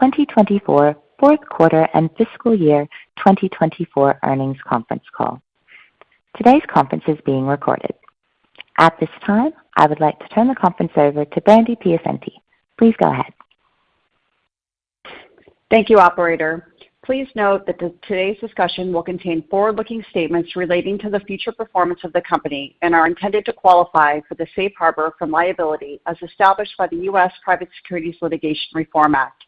2024 fourth quarter and fiscal year 2024 earnings conference call. Today's conference is being recorded. At this time, I would like to turn the conference over to Brandy Piacenti. Please go ahead. Thank you, operator. Please note that today's discussion will contain forward-looking statements relating to the future performance of the company and are intended to qualify for the safe harbor from liability as established by the U.S. Private Securities Litigation Reform Act.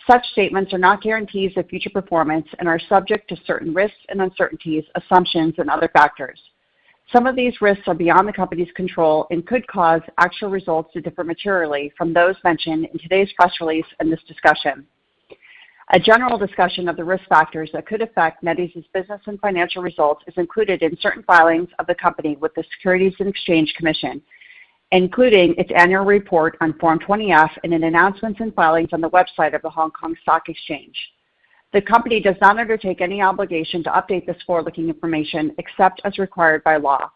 Such statements are not guarantees of future performance and are subject to certain risks and uncertainties, assumptions, and other factors. Some of these risks are beyond the company's control and could cause actual results to differ materially from those mentioned in today's press release and this discussion. A general discussion of the risk factors that could affect NetEase's business and financial results is included in certain filings of the company with the Securities and Exchange Commission, including its annual report on Form 20-F and in announcements and filings on the website of the Hong Kong Stock Exchange. The company does not undertake any obligation to update this forward-looking information except as required by law.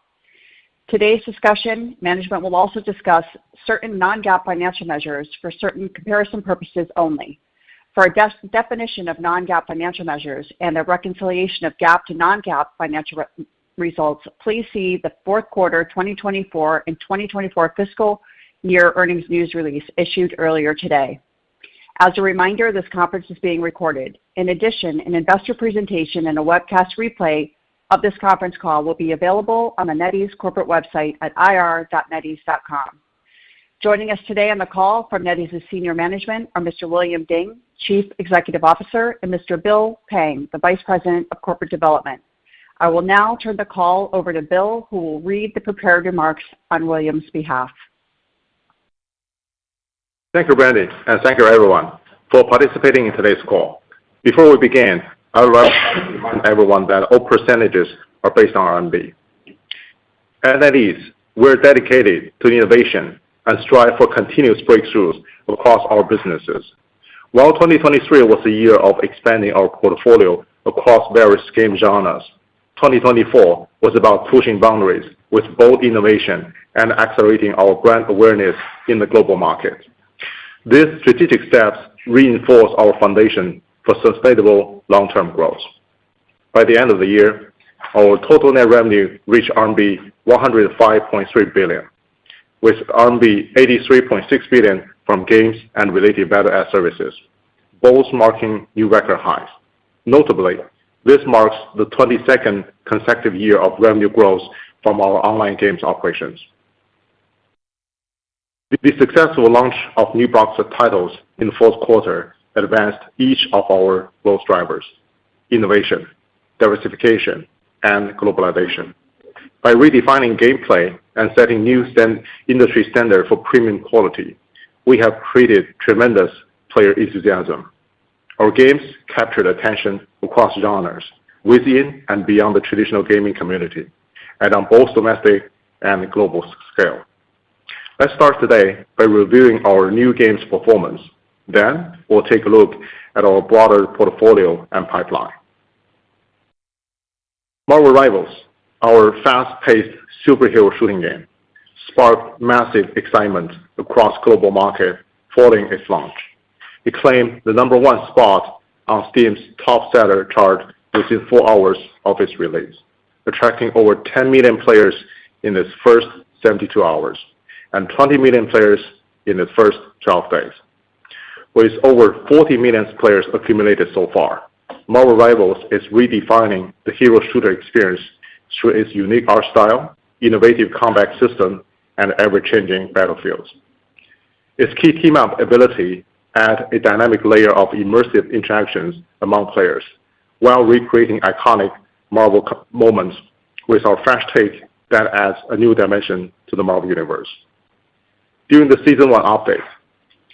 Today's discussion, management will also discuss certain non-GAAP financial measures for certain comparison purposes only. For a definition of non-GAAP financial measures and a reconciliation of GAAP to non-GAAP financial results, please see the fourth quarter 2024 and 2024 fiscal year earnings news release issued earlier today. As a reminder, this conference is being recorded. In addition, an investor presentation and a webcast replay of this conference call will be available on the NetEase corporate website at ir.netease.com. Joining us today on the call from NetEase's senior management are Mr. William Ding, Chief Executive Officer, and Mr. Bill Pang, the Vice President of Corporate Development. I will now turn the call over to Bill, who will read the prepared remarks on William's behalf. Thank you, Brandy, and thank you, everyone, for participating in today's call. Before we begin, I would like to remind everyone that all percentages are based on RMB. At NetEase, we're dedicated to innovation and strive for continuous breakthroughs across our businesses. While 2023 was a year of expanding our portfolio across various game genres, 2024 was about pushing boundaries with bold innovation and accelerating our brand awareness in the global market. These strategic steps reinforce our foundation for sustainable long-term growth. By the end of the year, our total net revenue reached RMB 105.3 billion, with RMB 83.6 billion from games and related value-add services, both marking new record highs. Notably, this marks the 22nd consecutive year of revenue growth from our online games operations. The successful launch of new blockbuster titles in the fourth quarter advanced each of our growth drivers: innovation, diversification, and globalization. By redefining gameplay and setting new industry standard for premium quality, we have created tremendous player enthusiasm. Our games captured attention across genres, within and beyond the traditional gaming community, and on both domestic and global scale. Let's start today by reviewing our new games performance. Then we'll take a look at our broader portfolio and pipeline. Marvel Rivals, our fast-paced superhero shooting game, sparked massive excitement across global market following its launch. It claimed the #1 spot on Steam's top seller chart within 4 hours of its release, attracting over 10 million players in its first 72 hours and 20 million players in its first 12 days. With over 40 million players accumulated so far, Marvel Rivals is redefining the hero shooter experience through its unique art style, innovative combat system, and ever-changing battlefields. Its key team-up ability adds a dynamic layer of immersive interactions among players, while recreating iconic Marvel moments with our fresh take that adds a new dimension to the Marvel Universe. During the Season 1 update,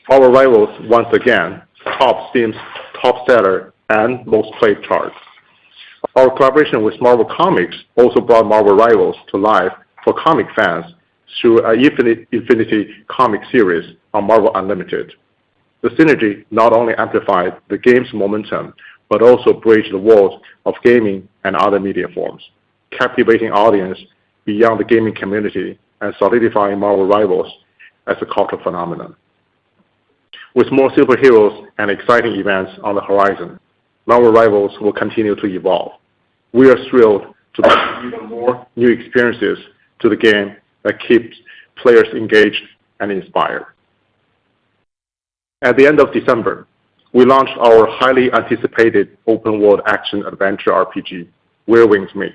Marvel Rivals once again topped Steam's top seller and most played charts. Our collaboration with Marvel Comics also brought Marvel Rivals to life for comic fans through an Infinity comic series on Marvel Unlimited. The synergy not only amplified the game's momentum, but also bridged the world of gaming and other media forms, captivating audience beyond the gaming community and solidifying Marvel Rivals as a cultural phenomenon. With more superheroes and exciting events on the horizon, Marvel Rivals will continue to evolve. We are thrilled to bring even more new experiences to the game that keeps players engaged and inspired. At the end of December, we launched our highly anticipated open-world action-adventure RPG, Where Wings Meet.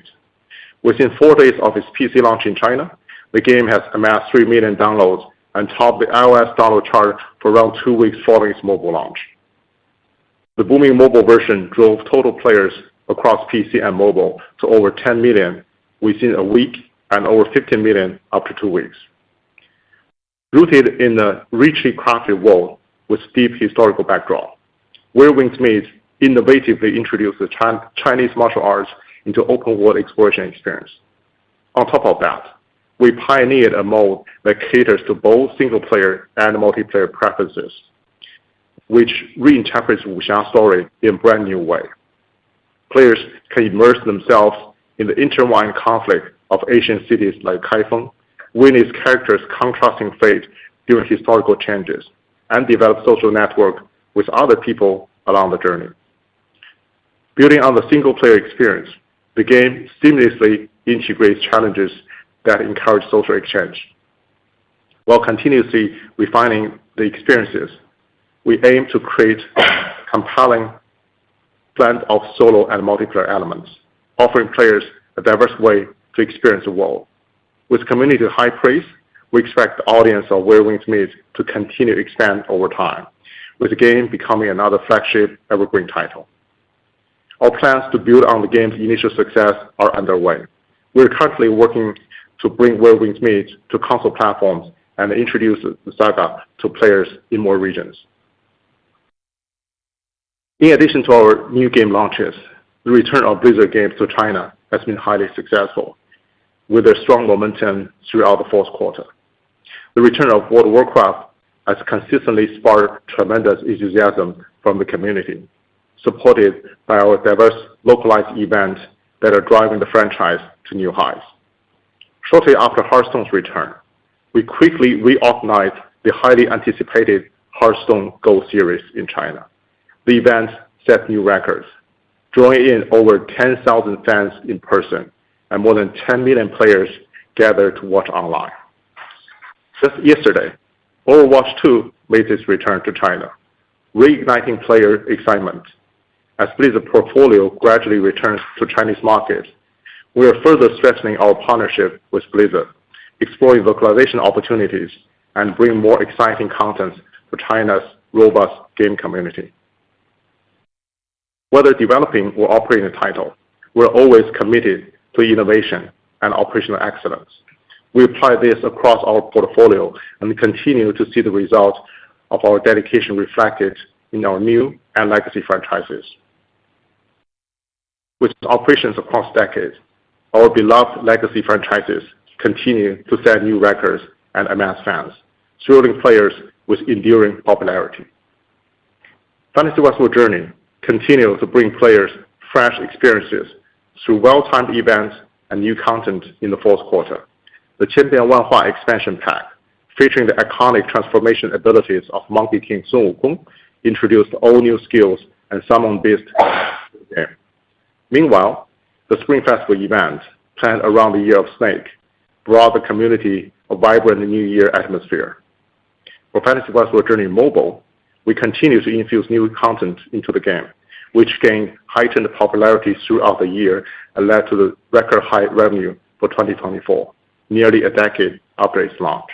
Within 4 days of its PC launch in China, the game has amassed 3 million downloads and topped the iOS download chart for around 2 weeks following its mobile launch. The booming mobile version drove total players across PC and mobile to over 10 million within a week and over 15 million after 2 weeks. Rooted in a richly crafted world with deep historical backdrop, Where Wings Meet innovatively introduced the Chinese martial arts into open-world exploration experience. On top of that, we pioneered a mode that caters to both single-player and multiplayer preferences, which reinterprets wuxia story in a brand new way. Players can immerse themselves in the intertwined conflict of ancient cities like Kaifeng, witness characters' contrasting fate during historical changes, and develop social network with other people along the journey. Building on the single-player experience, the game seamlessly integrates challenges that encourage social exchange. While continuously refining the experiences, we aim to create a compelling blend of solo and multiplayer elements, offering players a diverse way to experience the world. With community high praise, we expect the audience of Where Wings Meet to continue to expand over time, with the game becoming another flagship evergreen title. Our plans to build on the game's initial success are underway. We're currently working to bring Where Wings Meet to console platforms and introduce the saga to players in more regions. In addition to our new game launches, the return of Blizzard games to China has been highly successful, with a strong momentum throughout the fourth quarter. The return of World of Warcraft has consistently sparked tremendous enthusiasm from the community, supported by our diverse localized events that are driving the franchise to new highs. Shortly after Hearthstone's return, we quickly reorganized the highly anticipated Hearthstone Go series in China. The event set new records, drawing in over 10,000 fans in person and more than 10 million players gathered to watch online. Just yesterday, Overwatch 2 made its return to China, reigniting player excitement. As Blizzard portfolio gradually returns to Chinese market, we are further strengthening our partnership with Blizzard, exploring localization opportunities, and bring more exciting content to China's robust game community. Whether developing or operating a title, we're always committed to innovation and operational excellence. We apply this across our portfolio and continue to see the results of our dedication reflected in our new and legacy franchises. With operations across decades, our beloved legacy franchises continue to set new records and amass fans, thrilling players with enduring popularity. Fantasy Westward Journey continues to bring players fresh experiences through well-timed events and new content in the fourth quarter. The Qianbian Wanhua expansion pack, featuring the iconic transformation abilities of Monkey King Sun Wukong, introduced all new skills and summon beasts to the game. Meanwhile, the Spring Festival event, planned around the Year of Snake, brought the community a vibrant New Year atmosphere. For Fantasy Westward Journey Mobile, we continue to infuse new content into the game, which gained heightened popularity throughout the year and led to the record high revenue for 2024, nearly a decade after its launch.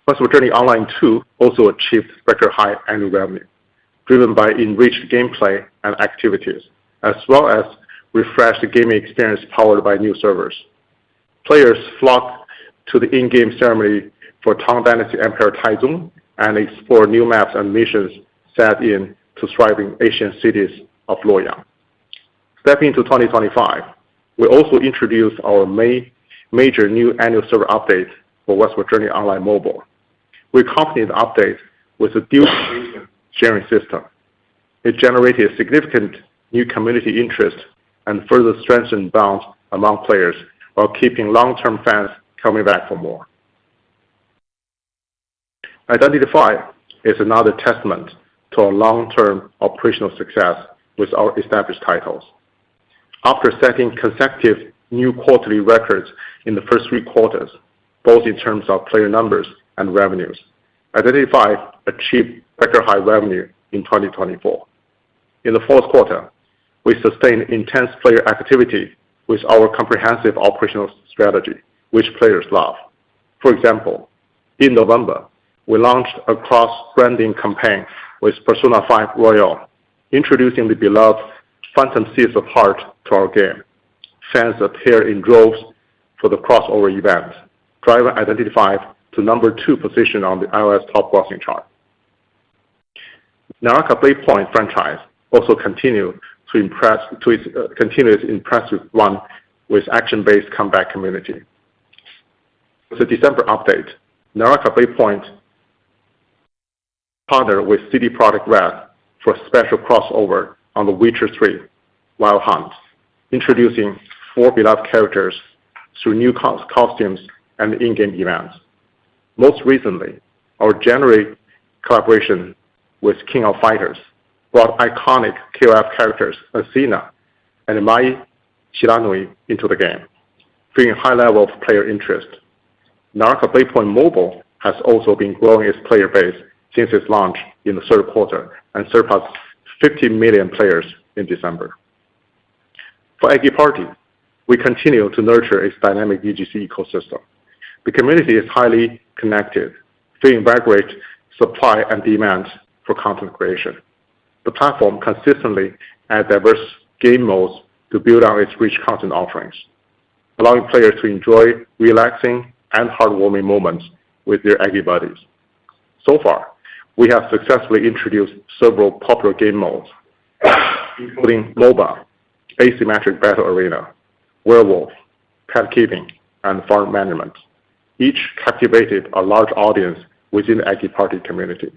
Westward Journey Online 2 also achieved record high annual revenue, driven by enriched gameplay and activities, as well as refreshed gaming experience powered by new servers. Players flocked to the in-game ceremony for Tang Dynasty Emperor Taizong and explore new maps and missions set in to thriving ancient cities of Luoyang. Stepping into 2025, we also introduced our major new annual server update for Westward Journey Online Mobile. We accompanied the update with a dual sharing system. It generated significant new community interest and further strengthened bonds among players while keeping long-term fans coming back for more. Identity V is another testament to our long-term operational success with our established titles. After setting consecutive new quarterly records in the first 3 quarters, both in terms of player numbers and revenues, Identity V achieved record high revenue in 2024. In the fourth quarter, we sustained intense player activity with our comprehensive operational strategy, which players love. For example, in November, we launched a cross-branding campaign with Persona 5 Royal, introducing the beloved Phantom Seeds of Heart to our game. Fans appeared in droves for the crossover event, driving Identity V to number 2 position on the iOS top grossing chart. Naraka Blade Point franchise also continued its impressive run with action-based combat community. With the December update, Naraka Blade Point partnered with CD Projekt Red for a special crossover on The Witcher 3 Wild Hunt, introducing 4 beloved characters through new costumes and in-game events. Most recently, our January collaboration with King of Fighters brought iconic KOF characters Athena and Mai Shiranui into the game, bringing high level of player interest. Naraka Blade Point Mobile has also been growing its player base since its launch in the third quarter and surpassed 50 million players in December. For Eggy Party, we continue to nurture its dynamic UGC ecosystem. The community is highly connected, feeling vibrant supply and demand for content creation. The platform consistently adds diverse game modes to build on its rich content offerings, allowing players to enjoy relaxing and heartwarming moments with their Eggy buddies. So far, we have successfully introduced several popular game modes, including MOBA, Asymmetric Battle Arena, Werewolf, Pet Keeping, and Farm Management. Each captivated a large audience within the Eggy Party community.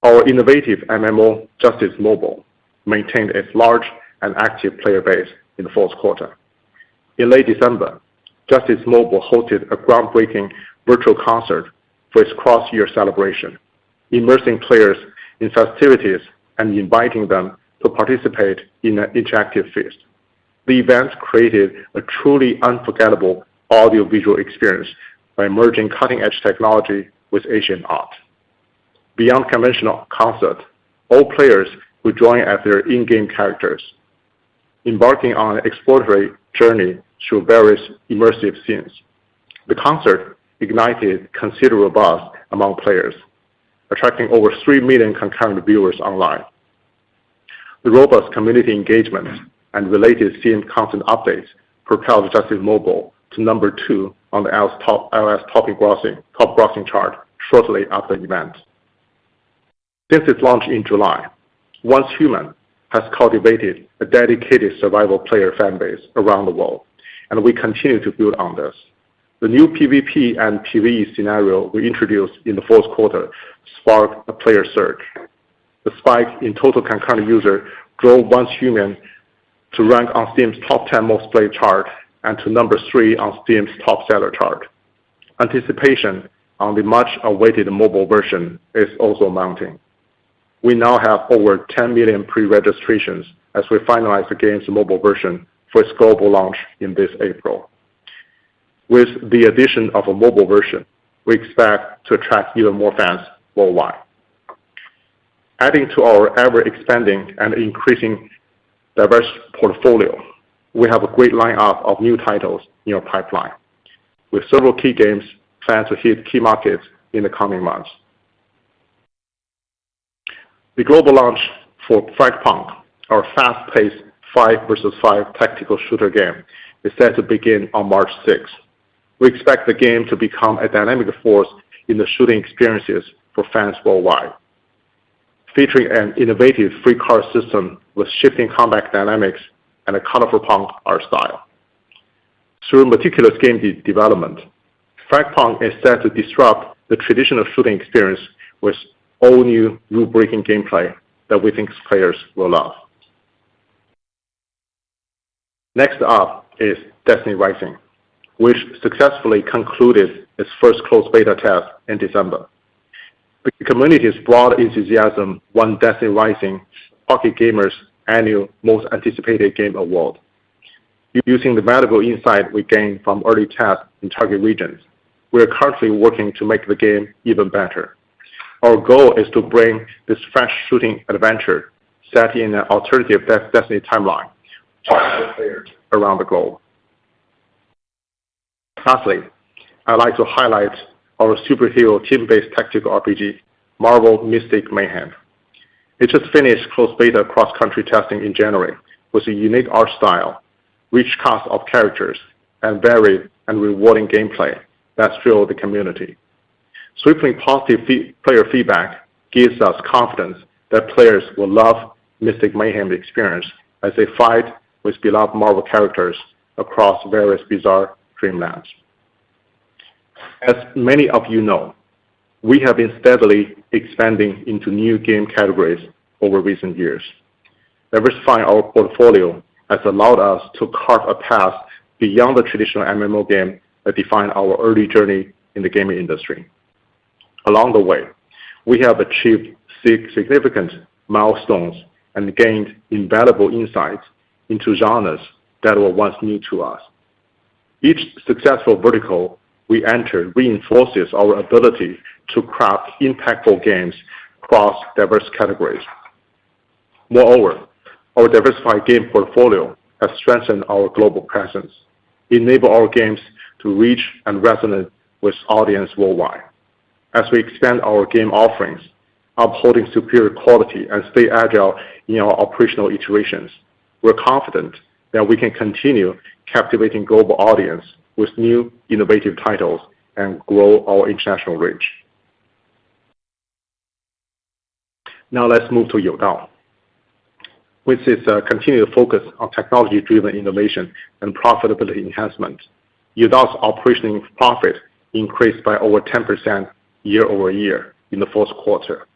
Our innovative MMO, Justice Mobile, maintained its large and active player base in the fourth quarter. In late December, Justice Mobile hosted a groundbreaking virtual concert for its cross-year celebration, immersing players in festivities and inviting them to participate in an interactive feast. The event created a truly unforgettable audio-visual experience by merging cutting-edge technology with ancient art. Beyond conventional concert, all players will join as their in-game characters, embarking on an exploratory journey through various immersive scenes. The concert ignited considerable buzz among players, attracting over 3 million concurrent viewers online. The robust community engagement and related themed content updates propelled Justice Mobile to number 2 on the iOS top grossing chart shortly after the event. Since its launch in July, Once Human has cultivated a dedicated survival player fan base around the world, and we continue to build on this. The new PvP and PvE scenario we introduced in the fourth quarter sparked a player surge. The spike in total concurrent user drove Once Human to rank on Steam's top 10 most played chart and to number 3 on Steam's top seller chart. Anticipation on the much-awaited mobile version is also mounting. We now have over 10 million pre-registrations as we finalize the game's mobile version for its global launch in this April. With the addition of a mobile version, we expect to attract even more fans worldwide. Adding to our ever-expanding and increasing diverse portfolio, we have a great lineup of new titles in our pipeline, with several key games planned to hit key markets in the coming months. The global launch for Fragpunk, our fast-paced 5 versus 5 tactical shooter game, is set to begin on March 6th. We expect the game to become a dynamic force in the shooting experiences for fans worldwide. Featuring an innovative free card system with shifting combat dynamics and a colorful punk art style. Through meticulous game development, Fragpunk is set to disrupt the traditional shooting experience with all new rule-breaking gameplay that we think players will love. Next up is Destiny Rising, which successfully concluded its first closed beta test in December. The community's broad enthusiasm won Destiny Rising Pocket Gamer's annual Most Anticipated Game Award. Using the valuable insight we gained from early tests in target regions, we are currently working to make the game even better. Our goal is to bring this fresh shooting adventure set in an alternative Destiny timeline to players around the globe. Lastly, I'd like to highlight our superhero team-based tactical RPG, Marvel Mystic Mayhem. It just finished closed beta cross-country testing in January with a unique art style, rich cast of characters, and varied and rewarding gameplay that thrilled the community. Swiftly positive player feedback gives us confidence that players will love Mystic Mayhem experience as they fight with beloved Marvel characters across various bizarre dreamlands. As many of you know, we have been steadily expanding into new game categories over recent years. Diversifying our portfolio has allowed us to carve a path beyond the traditional MMO game that defined our early journey in the gaming industry. Along the way, we have achieved significant milestones and gained invaluable insights into genres that were once new to us. Each successful vertical we enter reinforces our ability to craft impactful games across diverse categories. Moreover, our diversified game portfolio has strengthened our global presence, enabled our games to reach and resonate with audience worldwide. As we expand our game offerings, upholding superior quality and stay agile in our operational iterations, we're confident that we can continue captivating global audience with new innovative titles and grow our international reach. Now let's move to Youdao. With its continued focus on technology-driven innovation and profitability enhancement, Youdao's operating profit increased by over 10% year-over-year in the fourth quarter,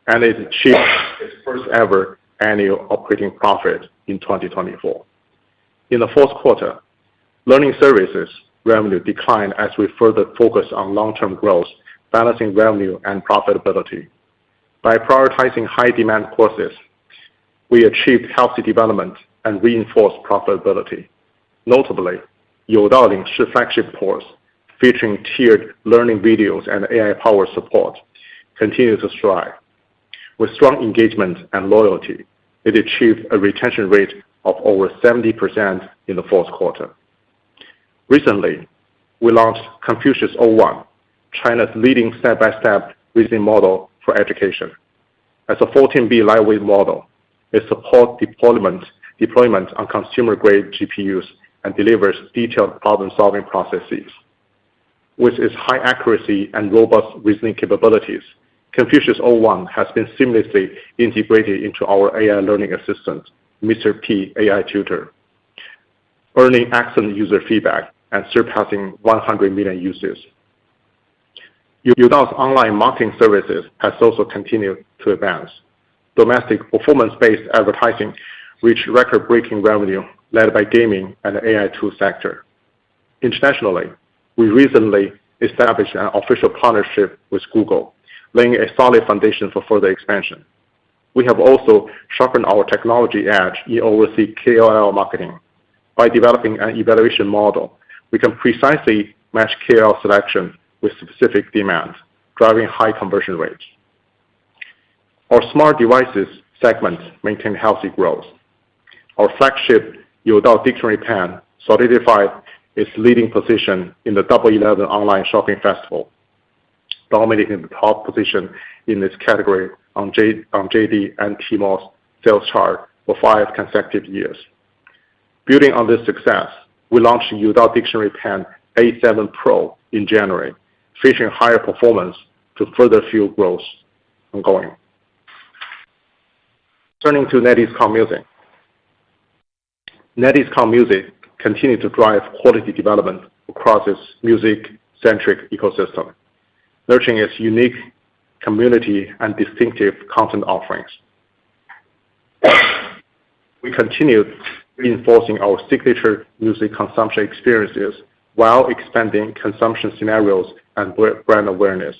and it achieved its first ever annual operating profit in 2024. In the fourth quarter, learning services revenue declined as we further focus on long-term growth, balancing revenue and profitability. By prioritizing high-demand courses, we achieved healthy development and reinforced profitability. Notably, Youdao Lingshi flagship course, featuring tiered learning videos and AI-powered support, continued to strive. With strong engagement and loyalty, it achieved a retention rate of over 70% in the fourth quarter. Recently, we launched Confucius-01, China's leading step-by-step reasoning model for education. As a 14B lightweight model, it supports deployment on consumer-grade GPUs and delivers detailed problem-solving processes. With its high accuracy and robust reasoning capabilities, Confucius-01 has been seamlessly integrated into our AI learning assistant, Mr. P AI Tutor, earning excellent user feedback and surpassing 100 million users. Youdao's online marketing services has also continued to advance. Domestic performance-based advertising reached record-breaking revenue led by gaming and the AI tool sector. Internationally, we recently established an official partnership with Google, laying a solid foundation for further expansion. We have also sharpened our technology edge in overseas KOL marketing. By developing an evaluation model, we can precisely match KOL selection with specific demands, driving high conversion rates. Our smart devices segment maintained healthy growth. Our flagship Youdao Dictionary Pen solidified its leading position in the Double 11 online shopping festival, dominating the top position in this category on JD and Tmall's sales chart for 5 consecutive years. Building on this success, we launched Youdao Dictionary Pen A7 Pro in January, featuring higher performance to further fuel growth ongoing. Turning to NetEase Cloud Music. NetEase Cloud Music continued to drive quality development across its music-centric ecosystem, nurturing its unique community and distinctive content offerings. We continued reinforcing our signature music consumption experiences while expanding consumption scenarios and brand awareness.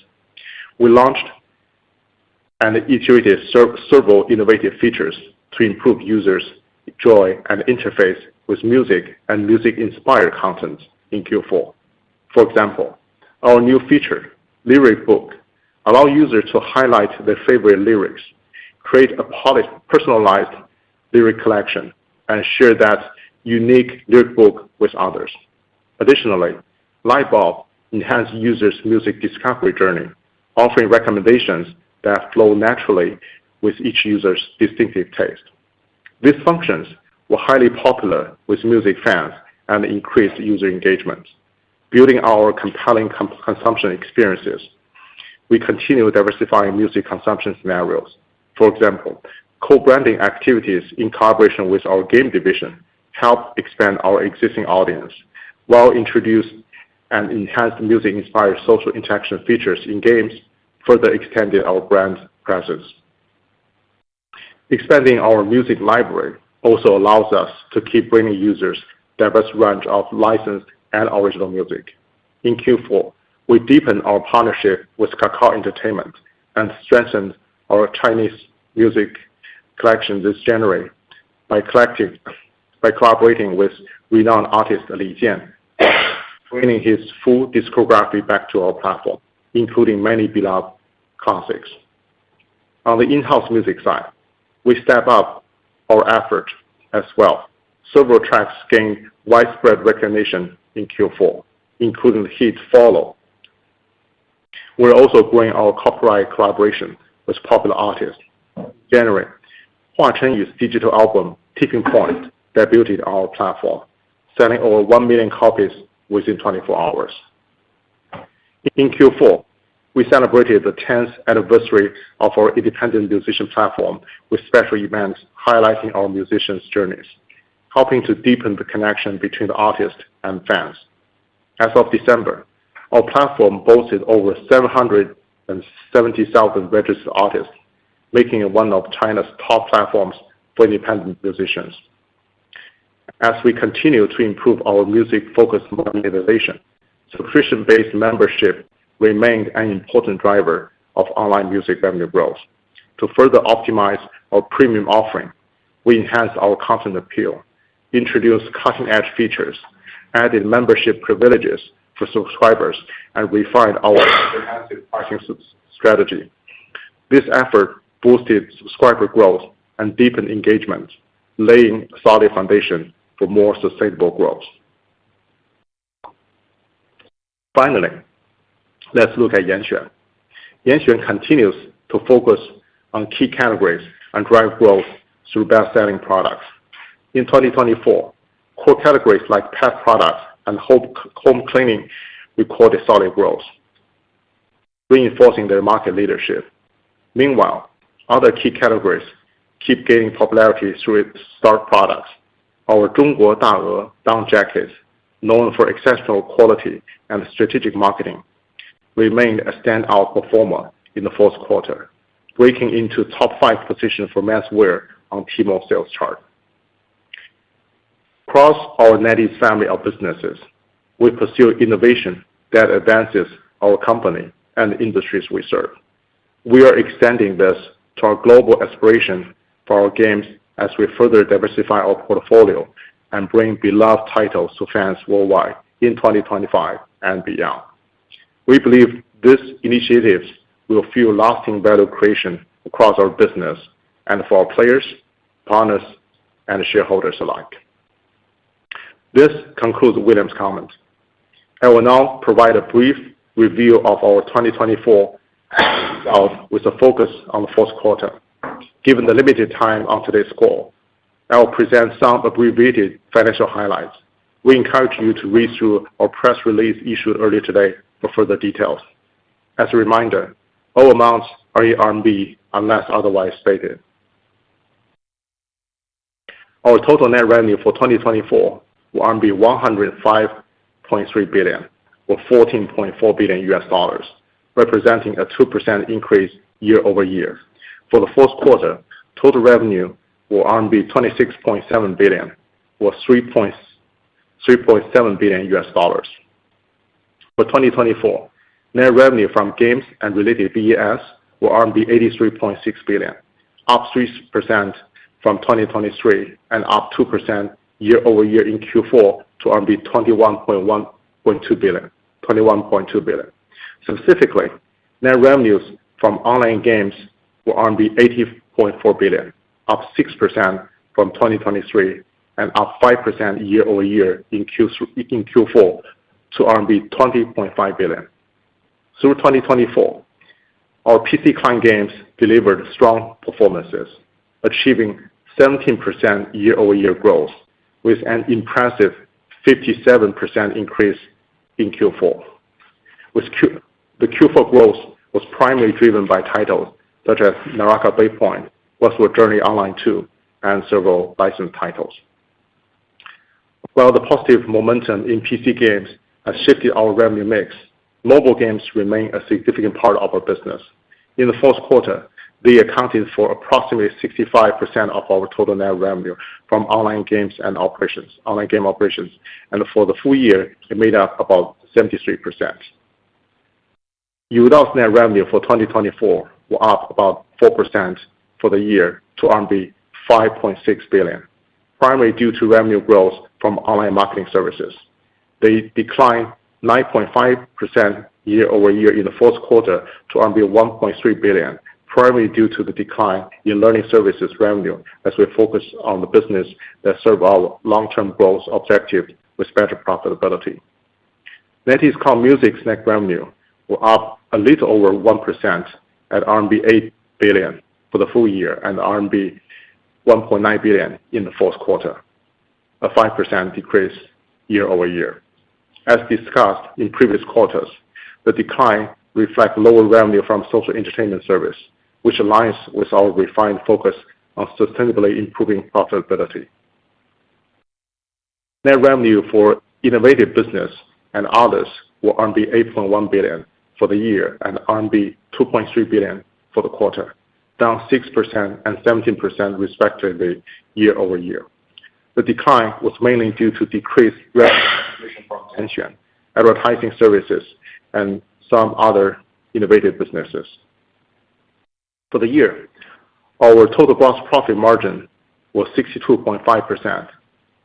We launched and iterated several innovative features to improve users' joy and interface with music and music-inspired content in Q4. For example, our new feature, Lyric Book, allows users to highlight their favorite lyrics, create a personalized lyric collection, and share that unique lyric book with others. Additionally, Lightbulb enhances users' music discovery journey, offering recommendations that flow naturally with each user's distinctive taste. These functions were highly popular with music fans and increased user engagement. Building our compelling consumption experiences, we continue diversifying music consumption scenarios. For example, co-branding activities in collaboration with our game division help expand our existing audience, while introduced and enhanced music-inspired social interaction features in games further extended our brand presence. Expanding our music library also allows us to keep bringing users diverse range of licensed and original music. In Q4, we deepened our partnership with Kakao Entertainment and strengthened our Chinese music collection this January by collaborating with renowned artist Li Jian, bringing his full discography back to our platform, including many beloved classics. On the in-house music side, we step up our effort as well. Several tracks gained widespread recognition in Q4, including the hit Follow. We're also growing our copyright collaboration with popular artists. In January, Hua Chenyu's digital album Tipping Point debuted on our platform, selling over 1 million copies within 24 hours. In Q4, we celebrated the 10th anniversary of our independent musician platform with special events highlighting our musicians' journeys, helping to deepen the connection between the artist and fans. As of December, our platform boasted over 770,000 registered artists, making it one of China's top platforms for independent musicians. As we continue to improve our music-focused monetization, subscription-based membership remained an important driver of online music revenue growth. To further optimize our premium offering, we enhanced our content appeal, introduced cutting-edge features, added membership privileges for subscribers, and refined our comprehensive pricing strategy. This effort boosted subscriber growth and deepened engagement, laying a solid foundation for more sustainable growth. Finally, let's look at Yanxuan. Yanxuan continues to focus on key categories and drive growth through best-selling products. In 2024, core categories like pet products and home cleaning recorded solid growth, reinforcing their market leadership. Meanwhile, other key categories keep gaining popularity through its star products. Our 中国大鹅 down jackets, known for exceptional quality and strategic marketing, remained a standout performer in the fourth quarter, breaking into top 5 position for menswear on Tmall sales chart. Across our NetEase family of businesses, we pursue innovation that advances our company and the industries we serve. We are extending this to our global aspiration for our games as we further diversify our portfolio and bring beloved titles to fans worldwide in 2025 and beyond. We believe these initiatives will fuel lasting value creation across our business and for our players, partners, and shareholders alike. This concludes William's comments. I will now provide a brief review of our 2024 results with a focus on the fourth quarter. Given the limited time on today's call, I will present some abbreviated financial highlights. We encourage you to read through our press release issued earlier today for further details. As a reminder, all amounts are in RMB unless otherwise stated. Our total net revenue for 2024 were RMB 105.3 billion, or $14.4 billion, representing a 2% increase year-over-year. For the fourth quarter, total revenue were RMB 26.7 billion, or $3.7 billion. For 2024, net revenue from games and related VAS were RMB 83.6 billion, up 3% from 2023 and up 2% year-over-year in Q4 to RMB 21.2 billion. Specifically, net revenues from online games were RMB 80.4 billion, up 6% from 2023 and up 5% year-over-year in Q4 to RMB 20.5 billion. Through 2024, our PC client games delivered strong performances, achieving 17% year-over-year growth with an impressive 57% increase in Q4. The Q4 growth was primarily driven by titles such as Naraka: Breakpoint, Westward Journey Online 2, and several licensed titles. While the positive momentum in PC games has shifted our revenue mix, mobile games remain a significant part of our business. In the fourth quarter, they accounted for approximately 65% of our total net revenue from online game operations, and for the full year, it made up about 73%. Youdao's net revenue for 2024 were up about 4% for the year to RMB 5.6 billion, primarily due to revenue growth from online marketing services. They declined 9.5% year-over-year in the fourth quarter to RMB 1.3 billion, primarily due to the decline in learning services revenue as we focus on the business that serve our long-term growth objective with better profitability. NetEase Cloud Music's net revenue were up a little over 1% at RMB 8 billion for the full year and RMB 1.9 billion in the fourth quarter, a 5% decrease year-over-year. As discussed in previous quarters, the decline reflects lower revenue from social entertainment service, which aligns with our refined focus on sustainably improving profitability. Net revenue for innovative business and others were RMB 8.1 billion for the year and RMB 2.3 billion for the quarter, down 6% and 17% respectively year-over-year. The decline was mainly due to decreased revenue from NTES, advertising services, and some other innovative businesses. For the year, our total gross profit margin was 62.5%.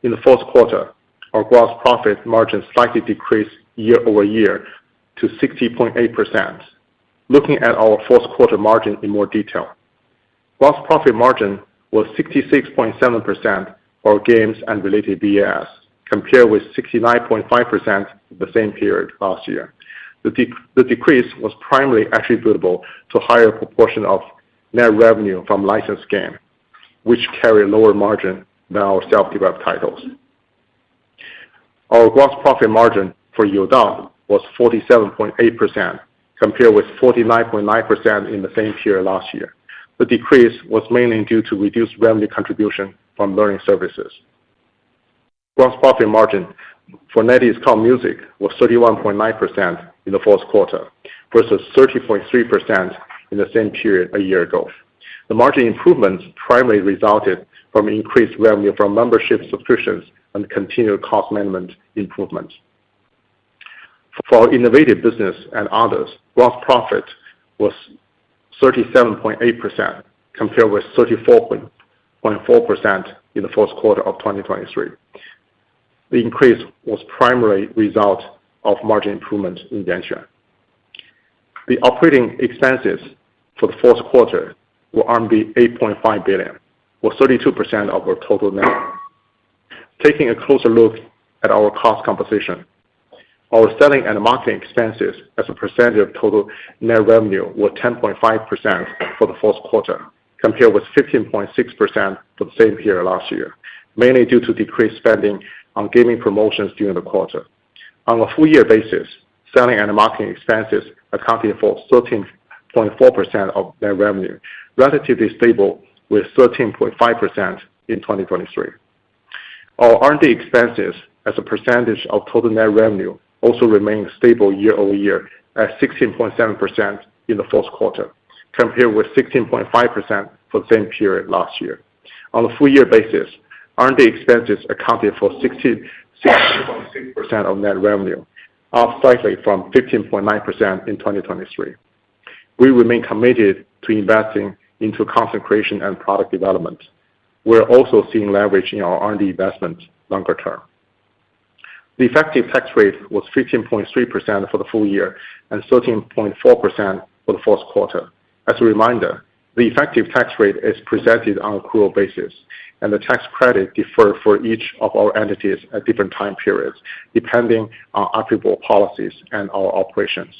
In the fourth quarter, our gross profit margin slightly decreased year-over-year to 60.8%. Looking at our fourth quarter margin in more detail, gross profit margin was 66.7% for games and related VAS, compared with 69.5% the same period last year. The decrease was primarily attributable to higher proportion of net revenue from licensed game, which carry lower margin than our self-developed titles. Our gross profit margin for Youdao was 47.8%, compared with 49.9% in the same period last year. The decrease was mainly due to reduced revenue contribution from learning services. Gross profit margin for NetEase Cloud Music was 31.9% in the fourth quarter versus 30.3% in the same period a year ago. The margin improvements primarily resulted from increased revenue from membership subscriptions and continued cost management improvements. For our innovative business and others, gross profit was 37.8%, compared with 34.4% in the fourth quarter of 2023. The increase was primarily a result of margin improvement in Genshin. The operating expenses for the fourth quarter were RMB 8.5 billion, or 32% of our total net. Taking a closer look at our cost composition, our selling and marketing expenses as a percentage of total net revenue were 10.5% for the fourth quarter, compared with 15.6% for the same period last year, mainly due to decreased spending on gaming promotions during the quarter. On a full year basis, selling and marketing expenses accounted for 13.4% of net revenue, relatively stable with 13.5% in 2023. Our R&D expenses as a percentage of total net revenue also remained stable year-over-year at 16.7% in the fourth quarter, compared with 16.5% for the same period last year. On a full year basis, R&D expenses accounted for 66.6% of net revenue, up slightly from 15.9% in 2023. We remain committed to investing into content creation and product development. We're also seeing leverage in our R&D investment longer term. The effective tax rate was 15.3% for the full year and 13.4% for the fourth quarter. As a reminder, the effective tax rate is presented on accrual basis, and the tax credit differ for each of our entities at different time periods, depending on applicable policies and our operations.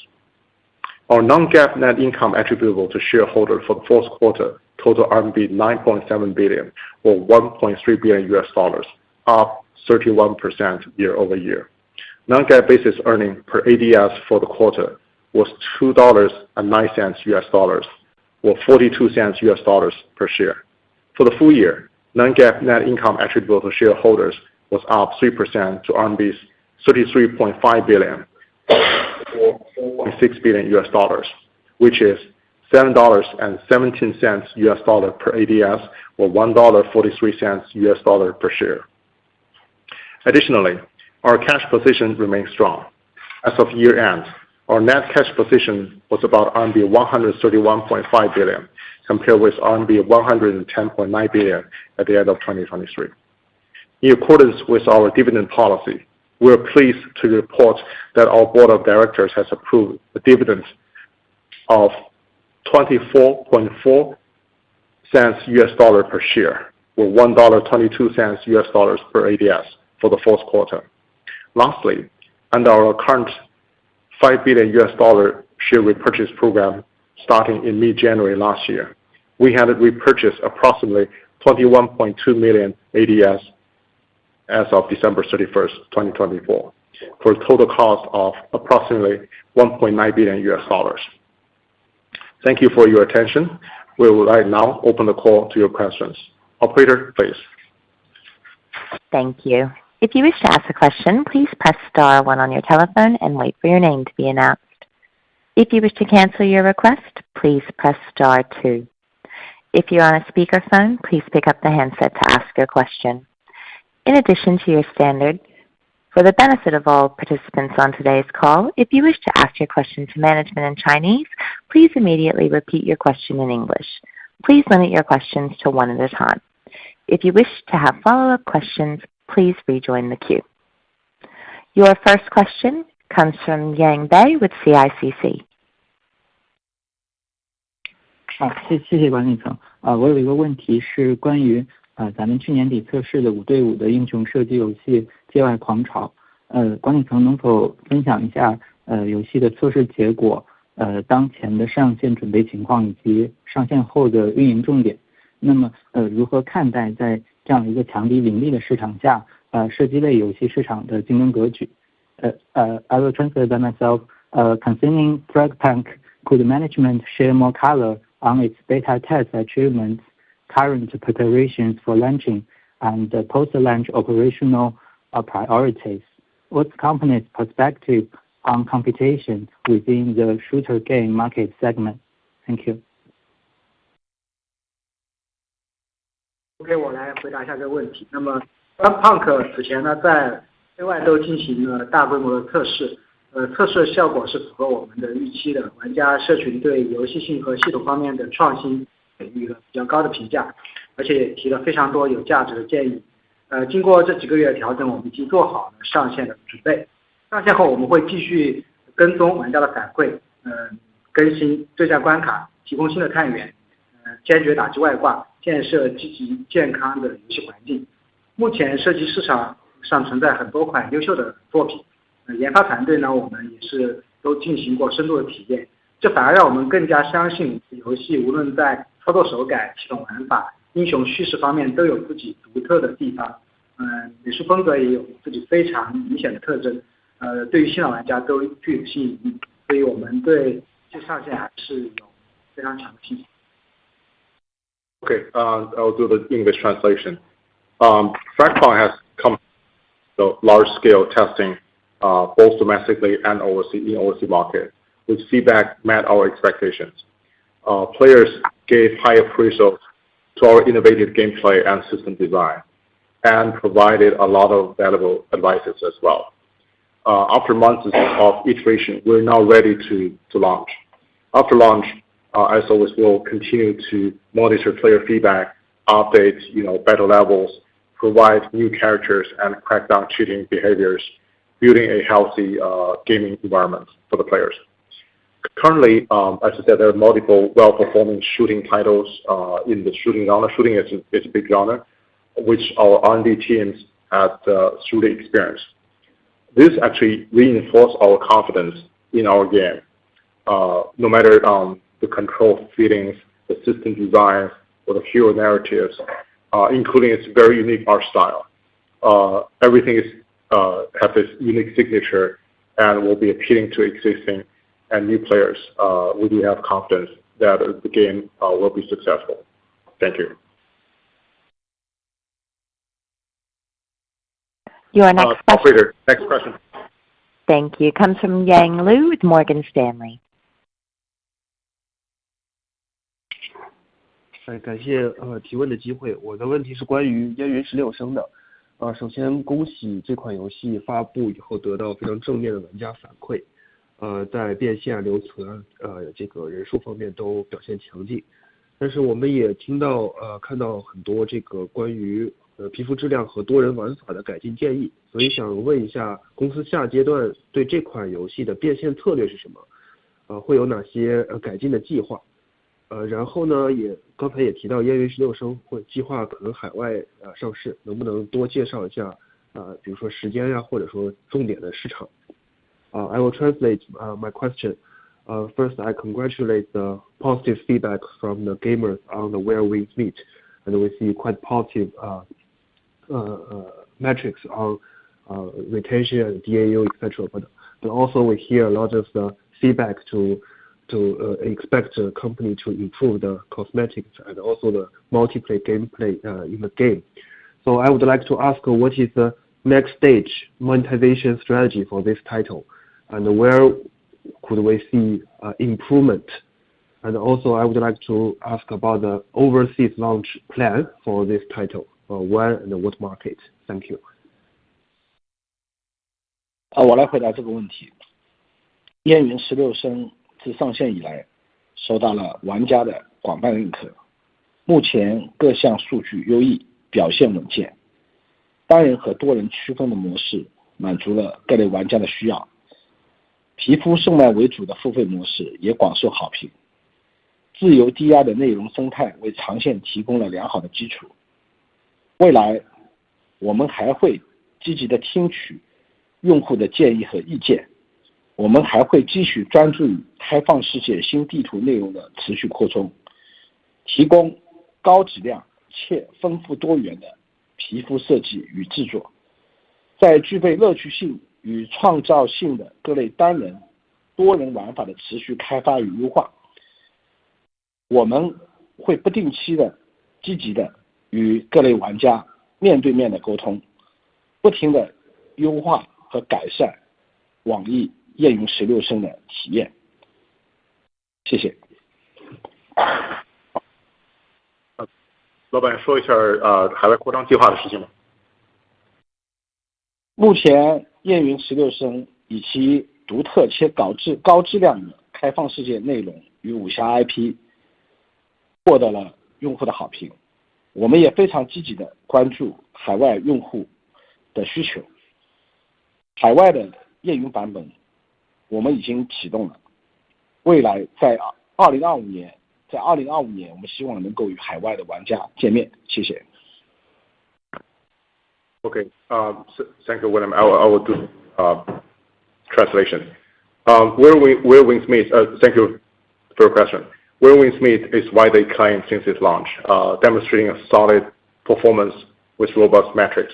Our non-GAAP net income attributable to shareholders for the fourth quarter totaled RMB 9.7 billion, or $1.3 billion, up 31% year-over-year. Non-GAAP basis earnings per ADS for the quarter was $2.09, or $0.42 per share. For the full year, non-GAAP net income attributable to shareholders was up 3% to RMB 33.5 billion, or $4.6 billion, which is $7.17 per ADS, or $1.43 per share. Additionally, our cash position remains strong. As of year-end, our net cash position was about RMB 131.5 billion, compared with RMB 110.9 billion at the end of 2023. In accordance with our dividend policy, we are pleased to report that our board of directors has approved a dividend of $24.4 per share, or $1.22 per ADS for the fourth quarter. Lastly, under our current $5 billion share repurchase program starting in mid-January last year, we had repurchased approximately 21.2 million ADS as of December 31st, 2024, for a total cost of approximately $1.9 billion. Thank you for your attention. We will right now open the call to your questions. Operator, please. Thank you. If you wish to ask a question, please press star 1 on your telephone and wait for your name to be announced. If you wish to cancel your request, please press star 2. If you're on a speakerphone, please pick up the handset to ask your question. In addition to your standard, for the benefit of all participants on today's call, if you wish to ask your question to management in Chinese, please immediately repeat your question in English. Please limit your questions to 1 at a time. If you wish to have follow-up questions, please rejoin the queue. Your first question comes from Yang Bei with CICC. 谢谢管理层。我有一个问题是关于咱们去年底测试的5对5的英雄射击游戏界外狂潮。管理层能否分享一下游戏的测试结果，当前的上线准备情况以及上线后的运营重点？那么如何看待在这样一个强敌林立的市场下，射击类游戏市场的竞争格局？I will translate by myself. Concerning Fragpunk, could management share more color on its beta test achievements, current preparations for launching, and post-launch operational priorities? What's the company's perspective on competition within the shooter game market segment? Thank you. OK， 我来回答一下这个问题。那么 Fragpunk 此前呢，在对外都进行了大规模的测试，测试效果是符合我们的预期的，玩家社群对游戏性和系统方面的创新给予了比较高的评价，而且也提了非常多有价值的建议。经过这几个月的调整，我们已经做好了上线的准备。上线后我们会继续跟踪玩家的反馈，更新对战关卡，提供新的探员，坚决打击外挂，建设积极健康的游戏环境。目前射击市场上存在很多款优秀的作品，研发团队呢，我们也是都进行过深度的体验，这反而让我们更加相信游戏无论在操作手感、系统玩法、英雄叙事方面都有自己独特的地方，美术风格也有自己非常明显的特征，对于新老玩家都具有吸引力，所以我们对这上线还是有非常强的信心。Okay, I'll do the English translation. Fragpunk has come to large-scale testing, both domestically and in overseas market, with feedback met our expectations. Players gave high appraisal to our innovative gameplay and system design, and provided a lot of valuable advices as well. After months of iteration, we're now ready to launch. After launch, as always, we'll continue to monitor player feedback, update battle levels, provide new characters, and crack down cheating behaviors, building a healthy gaming environment for the players. Currently, as I said, there are multiple well-performing shooting titles in the shooting genre. Shooting is a big genre, which our R&D teams had through the experience. This actually reinforces our confidence in our game. No matter the control fittings, the system design, or the hero narratives, including its very unique art style. Everything has this unique signature and will be appealing to existing and new players. We do have confidence that the game will be successful. Thank you. Your next question. Operator, next question. Thank you. Comes from Yang Liu with Morgan Stanley. 感谢提问的机会。我的问题是关于烟云16升的。首先恭喜这款游戏发布以后得到非常正面的玩家反馈，在变现、留存、这个人数方面都表现强劲。但是我们也看到很多这个关于皮肤质量和多人玩法的改进建议，所以想问一下公司下阶段对这款游戏的变现策略是什么？会有哪些改进的计划？然后呢，刚才也提到烟云16升会计划可能海外上市，能不能多介绍一下比如说时间呀，或者说重点的市场？I will translate my question. First, I congratulate the positive feedback from the gamers on the Where Wings Meet, and we see quite positive metrics on retention, DAU, etc. But also we hear a lot of the feedback to expect the company to improve the cosmetics and also the multiplayer gameplay in the game. So I would like to ask what is the next stage monetization strategy for this title, and where could we see improvement? And also I would like to ask about the overseas launch plan for this title, where and what market? Thank you. 我来回答这个问题。烟云16升自上线以来，受到了玩家的广泛认可。目前各项数据优异，表现稳健。单人和多人区分的模式满足了各类玩家的需要。皮肤售卖为主的付费模式也广受好评。自由低压的内容生态为长线提供了良好的基础。未来我们还会积极的听取用户的建议和意见。我们还会继续专注于开放世界新地图内容的持续扩充，提供高质量且丰富多元的皮肤设计与制作，在具备乐趣性与创造性的各类单人、多人玩法的持续开发与优化。我们会不定期的、积极的与各类玩家面对面的沟通，不停的优化和改善网易烟云16升的体验。谢谢。老板说一下海外扩张计划的事情吗？目前烟云16升以其独特且高质量的开放世界内容与武侠 IP 获得了用户的好评。我们也非常积极的关注海外用户的需求。海外的烟云版本我们已经启动了，未来在2025年，我们希望能够与海外的玩家见面。谢谢。Okay, thank you, William. I will do translation. Where Wings Meet, thank you for your question. Where Wings Meet is widely acclaimed since its launch, demonstrating a solid performance with robust metrics.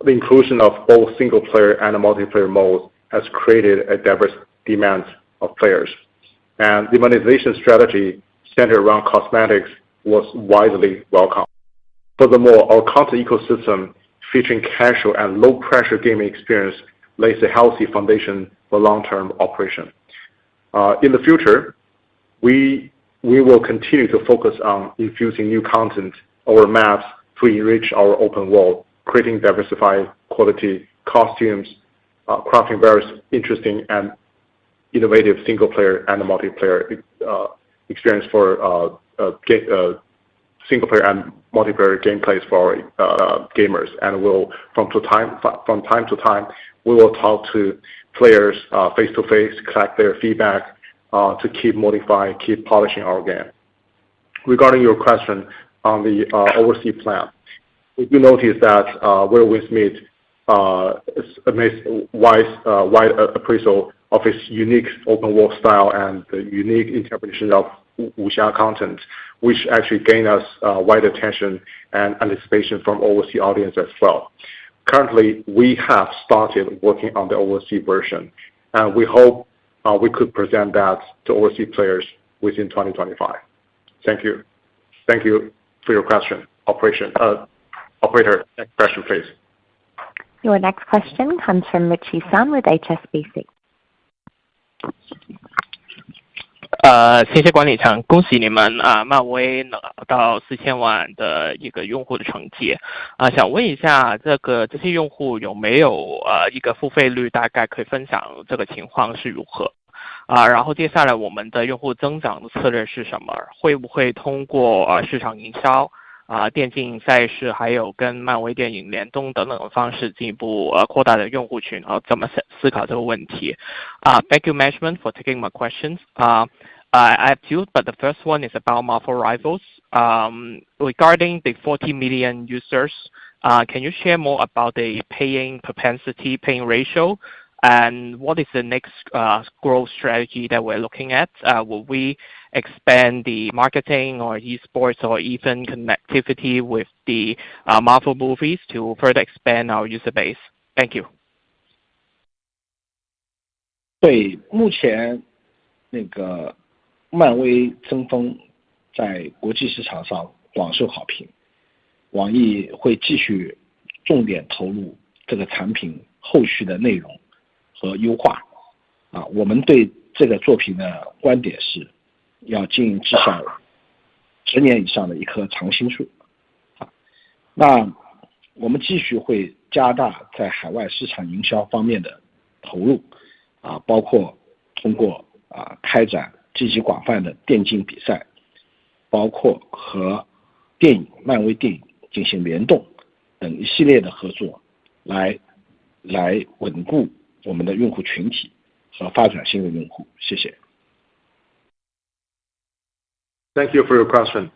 The inclusion of both single-player and multiplayer modes has created a diverse demand of players, and the monetization strategy centered around cosmetics was widely welcomed. Furthermore, our content ecosystem featuring casual and low-pressure gaming experience lays a healthy foundation for long-term operation. In the future, we will continue to focus on infusing new content over maps to enrich our open world, creating diversified quality costumes, crafting various interesting and innovative single-player and multiplayer experience for single-player and multiplayer gameplays for gamers. And from time to time, we will talk to players face-to-face, collect their feedback to keep modifying, keep polishing our game. Regarding your question on the overseas plan, we do notice that where Winsmith makes wide appraisal of its unique open world style and the unique interpretation of wuxia content, which actually gain us wide attention and anticipation from overseas audience as well. Currently, we have started working on the overseas version, and we hope we could present that to overseas players within 2025. Thank you. Thank you for your question. Operator, next question, please. Your next question comes from Richie Sun with HSBC. 谢谢管理层，恭喜你们漫威拿到4000万的一个用户的成绩想问一下，这些用户有没有一个付费率，大概可以分享这个情况是如何然后接下来我们的用户增长的策略是什么？会不会通过市场营销电竞赛事，还有跟漫威电影联动等等的方式进一步扩大的用户群怎么思考这个问题Thank you, management, for taking my questions. I have two, but the first one is about Marvel Rivals. Regarding the 40 million users, can you share more about the paying propensity, paying ratio, and what is the next growth strategy that we're looking at? Will we expand the marketing or esports or even connectivity with the Marvel movies to further expand our user base? Thank you. 对，目前那个漫威争锋在国际市场上广受好评，网易会继续重点投入这个产品后续的内容和优化我们对这个作品的观点是要经营至少10年以上的一棵长青树那我们继续会加大在海外市场营销方面的投入包括通过开展积极广泛的电竞比赛，包括和漫威电影进行联动等一系列的合作，来稳固我们的用户群体和发展新的用户。谢谢。Thank you for your question.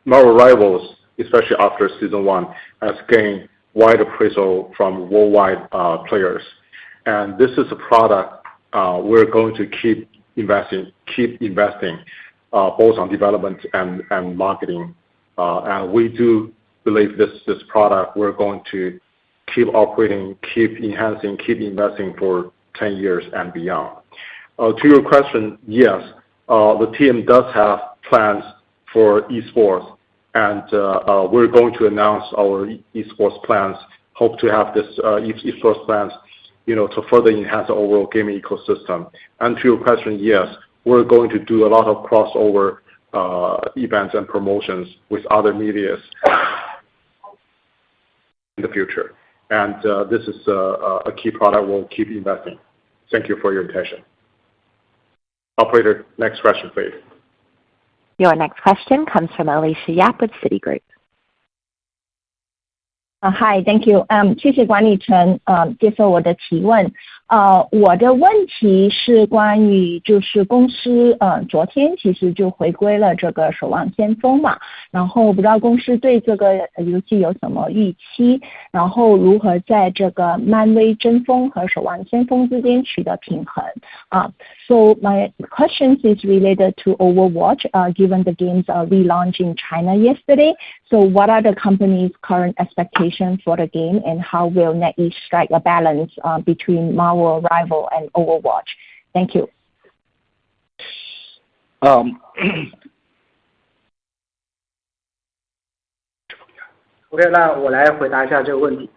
Marvel Rivals, especially after season 1, has gained wide appraisal from worldwide players, and this is a product we're going to keep investing both on development and marketing. And we do believe this product we're going to keep operating, keep enhancing, keep investing for 10 years and beyond. To your question, yes, the team does have plans for esports, and we're going to announce our esports plans. Hope to have this esports plans to further enhance the overall gaming ecosystem. And to your question, yes, we're going to do a lot of crossover events and promotions with other medias in the future. And this is a key product we'll keep investing. Thank you for your attention. Operator, next question, please. Your next question comes from Alicia Yap with Citigroup. Hi, thank you. 谢谢管理层接受我的提问。我的问题是关于就是公司昨天其实就回归了这个守望先锋嘛，然后不知道公司对这个游戏有什么预期，然后如何在这个漫威争锋和守望先锋之间取得平衡So my question is related to Overwatch, given the game's relaunch in China yesterday. So what are the company's current expectations for the game, and how will NetEase strike a balance between Marvel Rival and Overwatch? Thank you. OK， 那我来回答一下这个问题。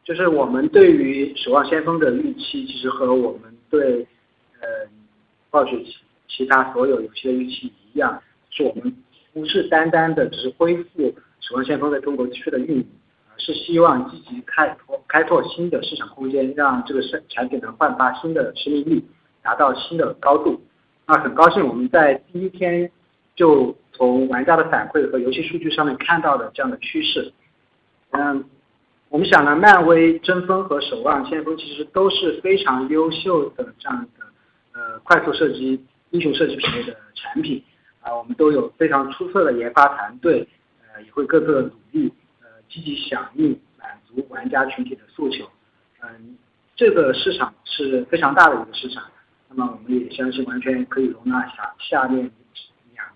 就是我们对于守望先锋的预期，其实和我们对暴雪其他所有游戏的预期一样，是我们不是单单的只是恢复守望先锋在中国地区的运营，是希望积极开拓新的市场空间，让这个产品呢焕发新的生命力，达到新的高度。那很高兴我们在第一天就从玩家的反馈和游戏数据上面看到了这样的趋势。我们想呢，漫威、争锋和守望先锋其实都是非常优秀的这样的快速射击英雄射击品类的产品我们都有非常出色的研发团队，也会各自努力，积极响应满足玩家群体的诉求。这个市场是非常大的一个市场，那么我们也相信完全可以容纳下面2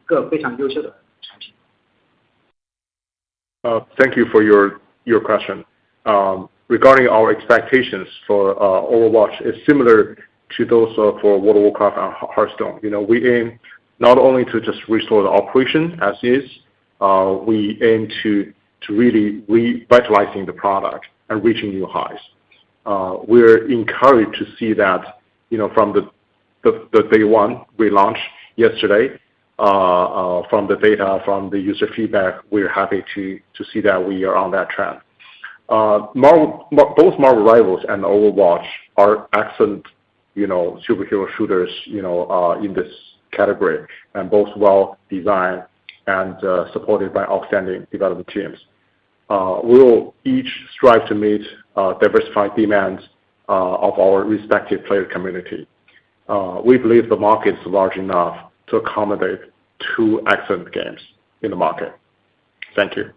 个非常优秀的产品。Thank you for your question. Regarding our expectations for Overwatch is similar to those for World of Warcraft and Hearthstone. We aim not only to just restore the operation as is, we aim to really revitalizing the product and reaching new highs. We're encouraged to see that, from the day one we launched yesterday, from the data, from the user feedback, we're happy to see that we are on that trend. Both Marvel Rivals and Overwatch are excellent, superhero shooters, in this category, and both well designed and supported by outstanding development teams. We will each strive to meet diversified demands of our respective player community. We believe the market is large enough to accommodate 2 excellent games in the market. Thank you.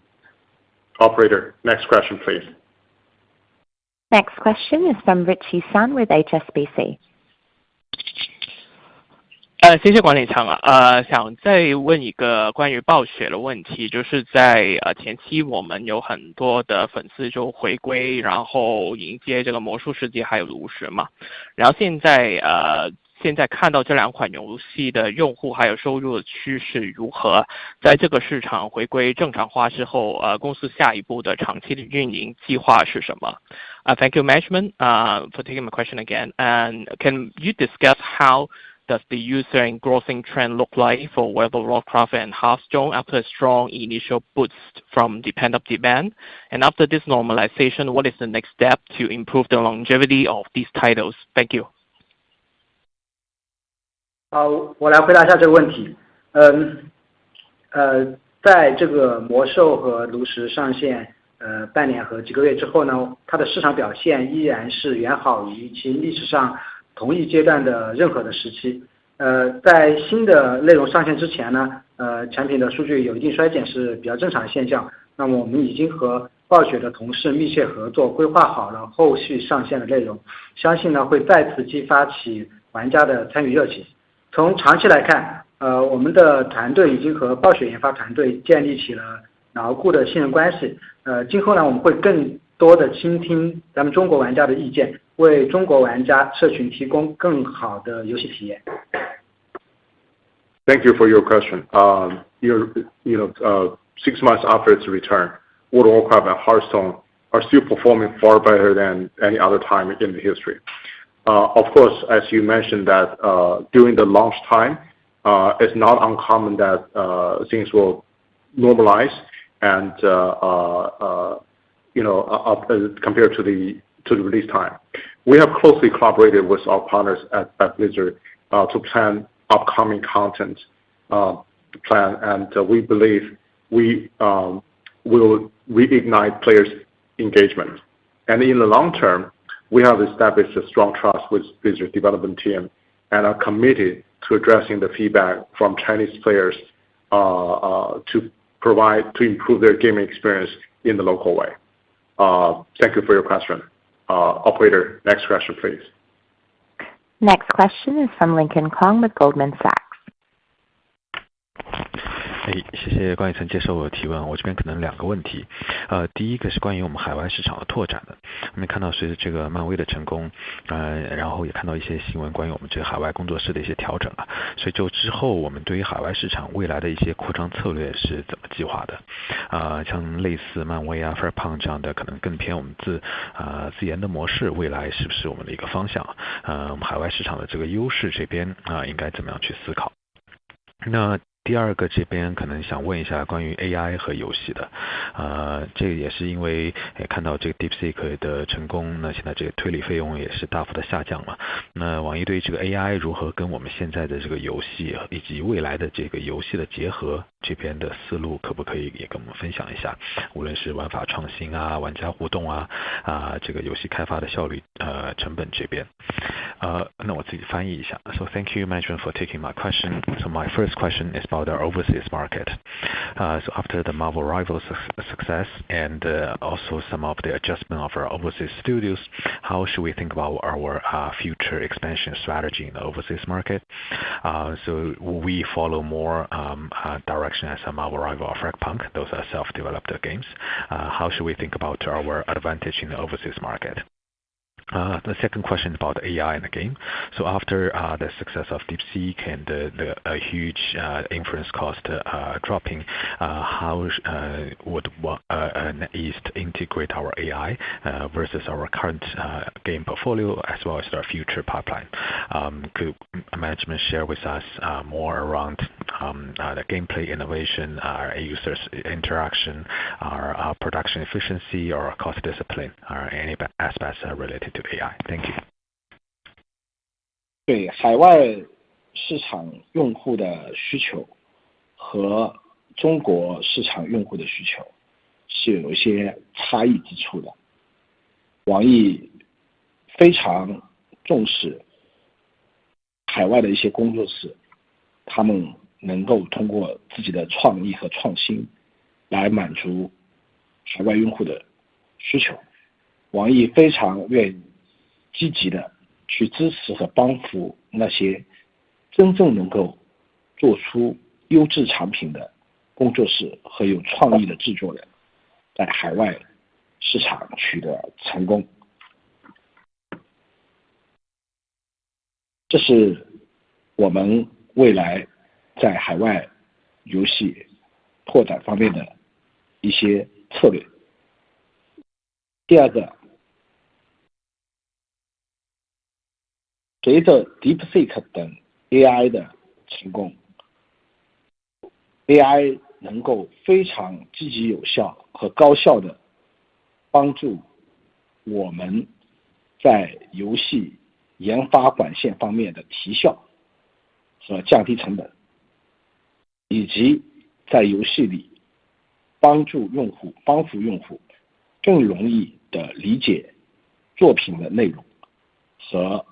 Operator, next question, please. Next question is from Richie Sun with HSBC. 谢谢管理层想再问一个关于暴雪的问题，就是在前期我们有很多的粉丝就回归，然后迎接这个魔术世界还有炉石嘛，然后现在看到这2款游戏的用户还有收入的趋势如何？在这个市场回归正常化之后，公司下一步的长期的运营计划是什么？Thank you, management, for taking my question again. And can you discuss how does the user and grossing trend look like for World of Warcraft and Hearthstone after a strong initial boost from the pent-up demand? And after this normalization, what is the next step to improve the longevity of these titles? Thank you. 我来回答一下这个问题。在这个魔兽和炉石上线半年和几个月之后呢，它的市场表现依然是远好于其历史上同一阶段的任何的时期。在新的内容上线之前呢，产品的数据有一定衰减是比较正常的现象。那么我们已经和暴雪的同事密切合作，规划好了后续上线的内容，相信呢会再次激发起玩家的参与热情。从长期来看，我们的团队已经和暴雪研发团队建立起了牢固的信任关系。今后呢，我们会更多的倾听咱们中国玩家的意见，为中国玩家社群提供更好的游戏体验。Thank you for your question. 6 months after its return, World of Warcraft and Hearthstone are still performing far better than any other time in the history. Of course, as you mentioned that during the launch time, it's not uncommon that things will normalize and compared to the release time. We have closely collaborated with our partners at Blizzard to plan upcoming content plan, and we believe we will reignite players' engagement. And in the long term, we have established a strong trust with Blizzard development team and are committed to addressing the feedback from Chinese players to improve their gaming experience in the local way. Thank you for your question. Operator, next question, please. Next question is from Lincoln Kong with Goldman Sachs. 谢谢管理层接受我的提问，我这边可能2个问题。第一个是关于我们海外市场的拓展的。我们看到随着这个漫威的成功，然后也看到一些新闻关于我们这个海外工作室的一些调整所以就之后我们对于海外市场未来的一些扩张策略是怎么计划的？像类似漫威Fairpunk 这样的可能更偏我们自研的模式，未来是不是我们的一个方向？我们海外市场的这个优势这边应该怎么样去思考？那第二个这边可能想问一下关于 AI 和游戏的，这个也是因为看到这个 DeepSeek 的成功，那现在这个推理费用也是大幅的下降嘛。那网易对这个 AI 如何跟我们现在的这个游戏以及未来的这个游戏的结合，这边的思路可不可以也跟我们分享一下？无论是玩法创新啊、玩家互动啊、这个游戏开发的效率、成本这边。那我自己翻译一下。So thank you management for taking my question. So my first question is about the overseas market. So after the Marvel Rivals success and also some of the adjustment of our overseas studios, how should we think about our future expansion strategy in the overseas market? So will we follow more direction as a Marvel Rival or Fragpunk? Those are self-developed games. How should we think about our advantage in the overseas market? The second question about AI in the game. So after the success of DeepSeek and the huge inference cost dropping, how would NetEase integrate our AI versus our current game portfolio as well as our future pipeline? Could management share with us more around the gameplay innovation, our users interaction, our production efficiency, or cost discipline, or any aspects related to AI? Thank you. 对海外市场用户的需求和中国市场用户的需求是有一些差异之处的。网易非常重视海外的一些工作室，他们能够通过自己的创意和创新来满足海外用户的需求。网易非常愿意积极的去支持和帮扶那些真正能够做出优质产品的工作室和有创意的制作人，在海外市场取得成功。这是我们未来在海外游戏拓展方面的一些策略。第二个，随着 DeepSeek 等 AI 的成功， AI 能够非常积极有效和高效的帮助我们在游戏研发管线方面的提效和降低成本，以及在游戏里帮扶用户更容易的理解作品的内容和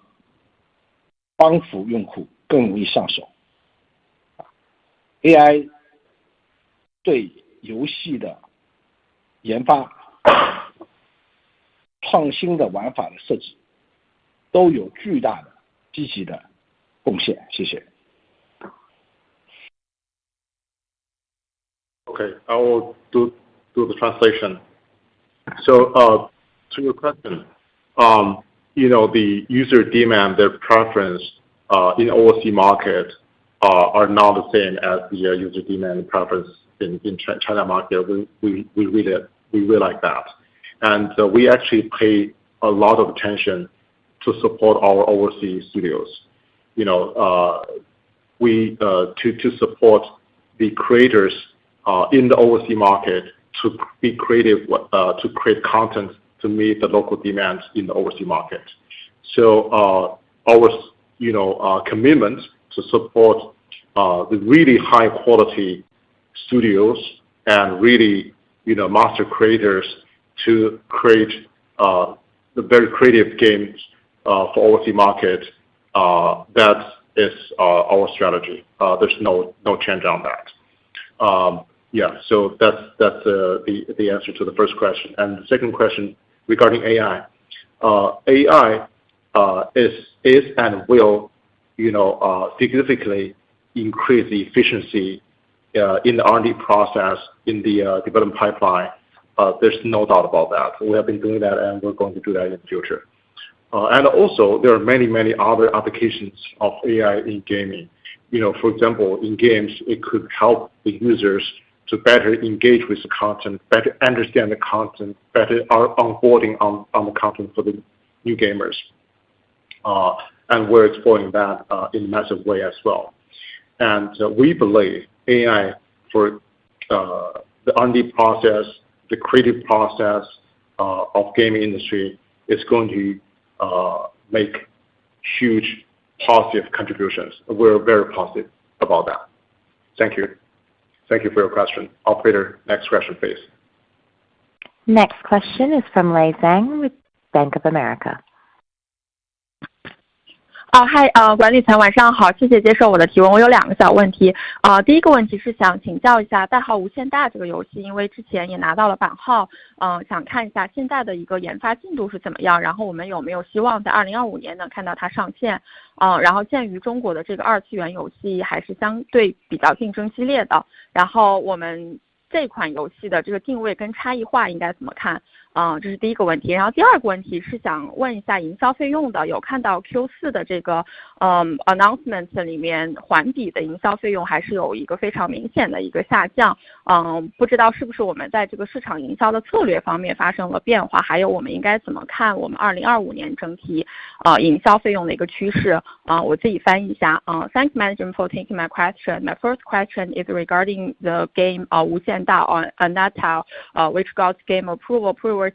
帮扶用户更容易上手。 AI 对游戏的研发、创新的玩法的设计都有巨大的积极的贡献。谢谢。 Okay, I will do the translation. So to your question, the user demand, their preference in overseas market are not the same as the user demand and preference in China market. We really like that, and we actually pay a lot of attention to support our overseas studios. We to support the creators in the overseas market to be creative, to create content to meet the local demands in the overseas market. So our commitment to support the really high quality studios and really master creators to create the very creative games for overseas market. That is our strategy. There's no change on that. So that's the answer to the first question. And the second question regarding AI. AI is and will significantly increase the efficiency in the R&D process, in the development pipeline. There's no doubt about that. We have been doing that, and we're going to do that in the future. And also, there are many other applications of AI in gaming. For example, in games, it could help the users to better engage with the content, better understand the content, better onboarding on the content for the new gamers. And we're exploring that in a massive way as well. And we believe AI for the R&D process, the creative process of gaming industry is going to make huge positive contributions. We're very positive about that. Thank you. Thank you for your question. Operator, next question, please. Next question is from Lei Zhang with Bank of America. 嗨，管理层晚上好，谢谢接受我的提问。我有2个小问题。第一个问题是想请教一下代号无限大这个游戏，因为之前也拿到了版号，想看一下现在的一个研发进度是怎么样，然后我们有没有希望在2025年能看到它上线。然后鉴于中国的这个2次元游戏还是相对比较竞争激烈的，然后我们这款游戏的这个定位跟差异化应该怎么看？这是第一个问题。然后第二个问题是想问一下营销费用的，有看到 Q4 的这个announcement 里面环比的营销费用还是有一个非常明显的一个下降。不知道是不是我们在这个市场营销的策略方面发生了变化，还有我们应该怎么看我们2025年整体营销费用的一个趋势。我自己翻译一下。Thanks management for taking my question. My first question is regarding the game 无限大 on NetEase, which got game approval previously.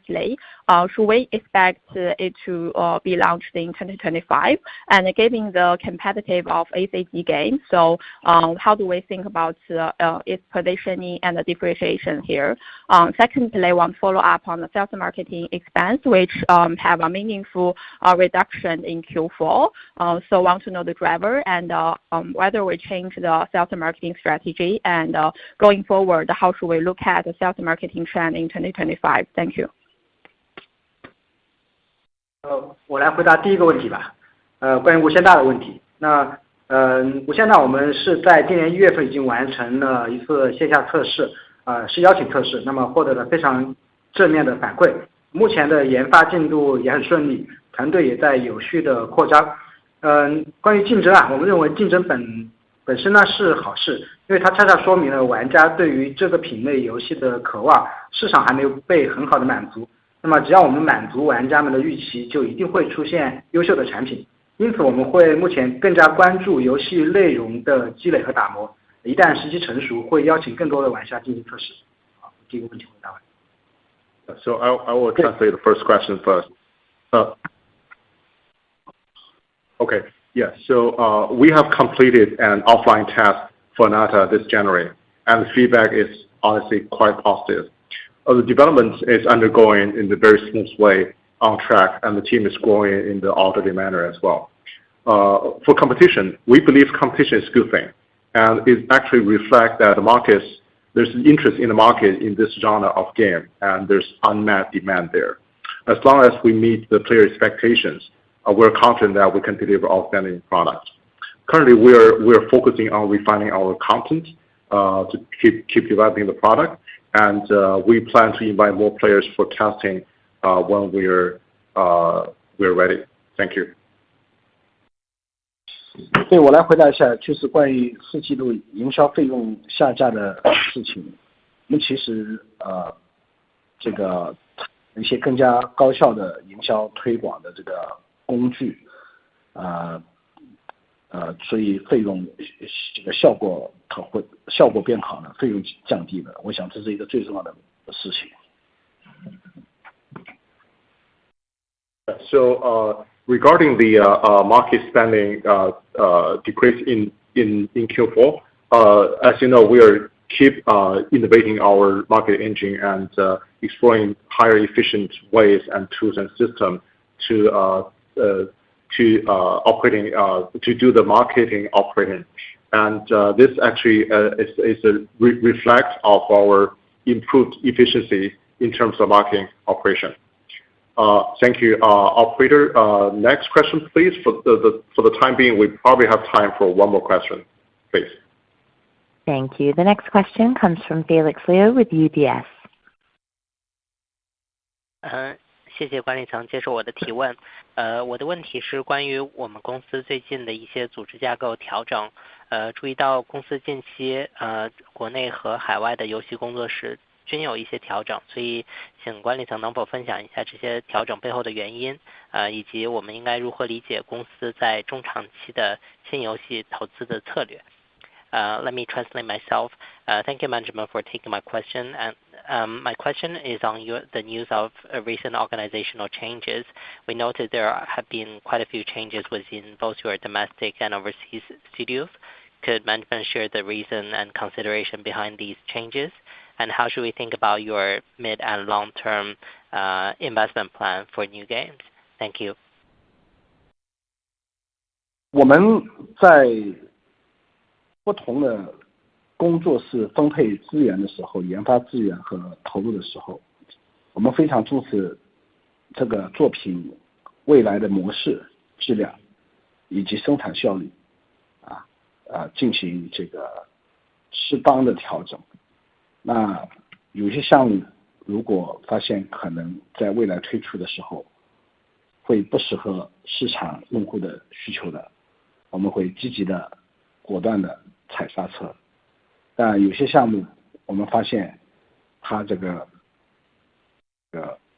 Should we expect it to be launched in 2025? And given the competitive of ACG games, so how do we think about its positioning and the differentiation here? Secondly, I want to follow up on the sales and marketing expense, which have a meaningful reduction in Q4. So want to know the driver and whether we change the sales and marketing strategy, and going forward, how should we look at the sales and marketing trend in 2025? Thank you. 我来回答第一个问题吧。关于无限大的问题。那无限大我们是在今年1月份已经完成了一次线下测试，是邀请测试，那么获得了非常正面的反馈。目前的研发进度也很顺利，团队也在有序的扩张。关于竞争我们认为竞争本身呢是好事，因为它恰恰说明了玩家对于这个品类游戏的渴望，市场还没有被很好的满足。那么只要我们满足玩家们的预期，就一定会出现优秀的产品。因此我们会目前更加关注游戏内容的积累和打磨，一旦时机成熟，会邀请更多的玩家进行测试。好，这个问题回答完。So I will translate the first question first. Okay, yeah. So we have completed an offline test for NATA this January, and the feedback is honestly quite positive. The development is undergoing in a very smooth way, on track, and the team is growing in the orderly manner as well. For competition, we believe competition is a good thing, and it actually reflects that there's an interest in the market in this genre of game, and there's unmet demand there. As long as we meet the player expectations, we're confident that we can deliver outstanding products. Currently, we're focusing on refining our content to keep developing the product, and we plan to invite more players for testing when we're ready. Thank you. 对，我来回答一下，就是关于4季度营销费用下架的事情。我们其实这个一些更加高效的营销推广的这个工具，所以费用这个效果变好了，费用降低了。我想这是一个最重要的事情。So regarding the market spending decrease in Q4, as you know, we are keep innovating our market engine and exploring higher efficient ways and tools and systems to operating to do the marketing operating, and this actually is a reflect of our improved efficiency in terms of marketing operation. Thank you, operator. Next question, please. For the time being, we probably have time for one more question, please. Thank you. The next question comes from Felix Liu with UBS. 谢谢管理层接受我的提问。我的问题是关于我们公司最近的一些组织架构调整。注意到公司近期国内和海外的游戏工作室均有一些调整，所以请管理层能否分享一下这些调整背后的原因，以及我们应该如何理解公司在中长期的新游戏投资的策略。Let me translate myself. Thank you, management, for taking my question. And my question is on the news of recent organizational changes. We noted there have been quite a few changes within both your domestic and overseas studios. Could management share the reason and consideration behind these changes? And how should we think about your mid and long-term investment plan for new games? Thank you. 我们在不同的工作室分配资源的时候，研发资源和投入的时候，我们非常重视这个作品未来的模式、质量以及生产效率，进行这个适当的调整。那有些项目如果发现可能在未来推出的时候会不适合市场用户的需求的，我们会积极的、果断的踩刹车。但有些项目我们发现它这个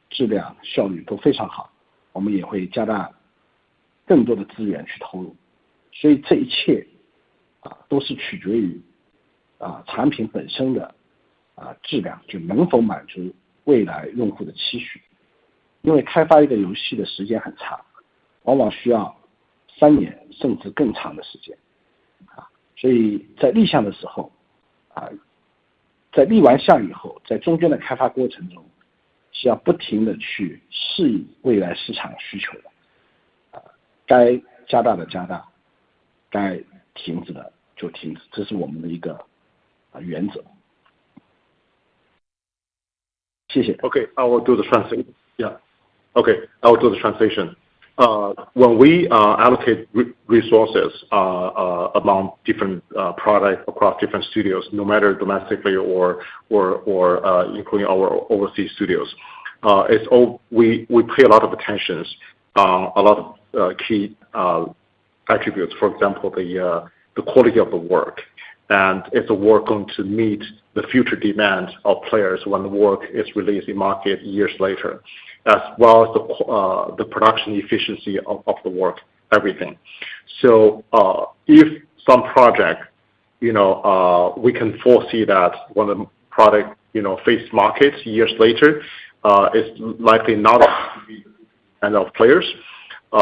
质量、效率都非常好，我们也会加大更多的资源去投入。所以这一切都是取决于产品本身的质量，就能否满足未来用户的期许。因为开发一个游戏的时间很长，往往需要3年甚至更长的时间，所以在立项的时候，在立完项以后，在中间的开发过程中是要不停的去适应未来市场需求的，该加大的加大，该停止的就停止，这是我们的一个原则。谢谢。 Okay, I will do the translation. Yeah. Okay, I will do the translation. When we allocate resources among different products across different studios, no matter domestically or including our overseas studios, it's all we pay a lot of attention on a lot of key attributes. For example, the quality of the work, and is the work going to meet the future demands of players when the work is released in market years later, as well as the production efficiency of the work, everything. So if some project, we can foresee that when the product, face markets years later, it's likely not to be the end of players. We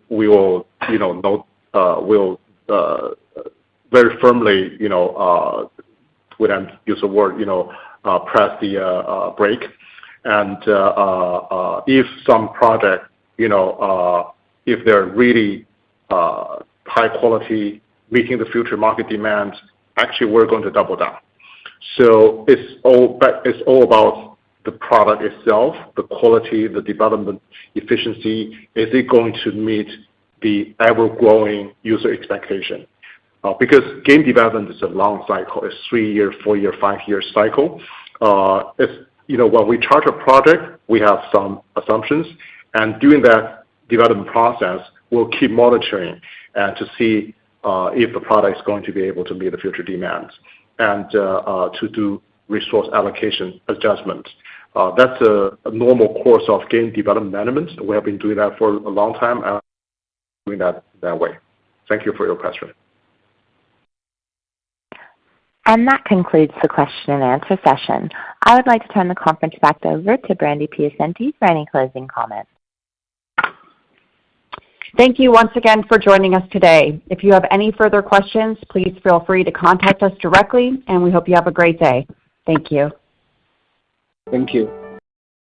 will, we'll very firmly, we don't use the word, press the brake. And if some project, if they're really high quality, meeting the future market demands, actually we're going to double down. So it's all about the product itself, the quality, the development efficiency. Is it going to meet the ever-growing user expectation? Because game development is a long cycle. It's 3-year, 4-year, 5-year cycle. It's, when we charge a project, we have some assumptions, and during that development process, we'll keep monitoring and to see if the product is going to be able to meet the future demands, and to do resource allocation adjustment. That's a normal course of game development management. We have been doing that for a long time, and doing that way. Thank you for your question. And that concludes the question and answer session. I would like to turn the conference back over to Brandy Piacenti for any closing comments. Thank you once again for joining us today. If you have any further questions, please feel free to contact us directly, and we hope you have a great day. Thank you. Thank you.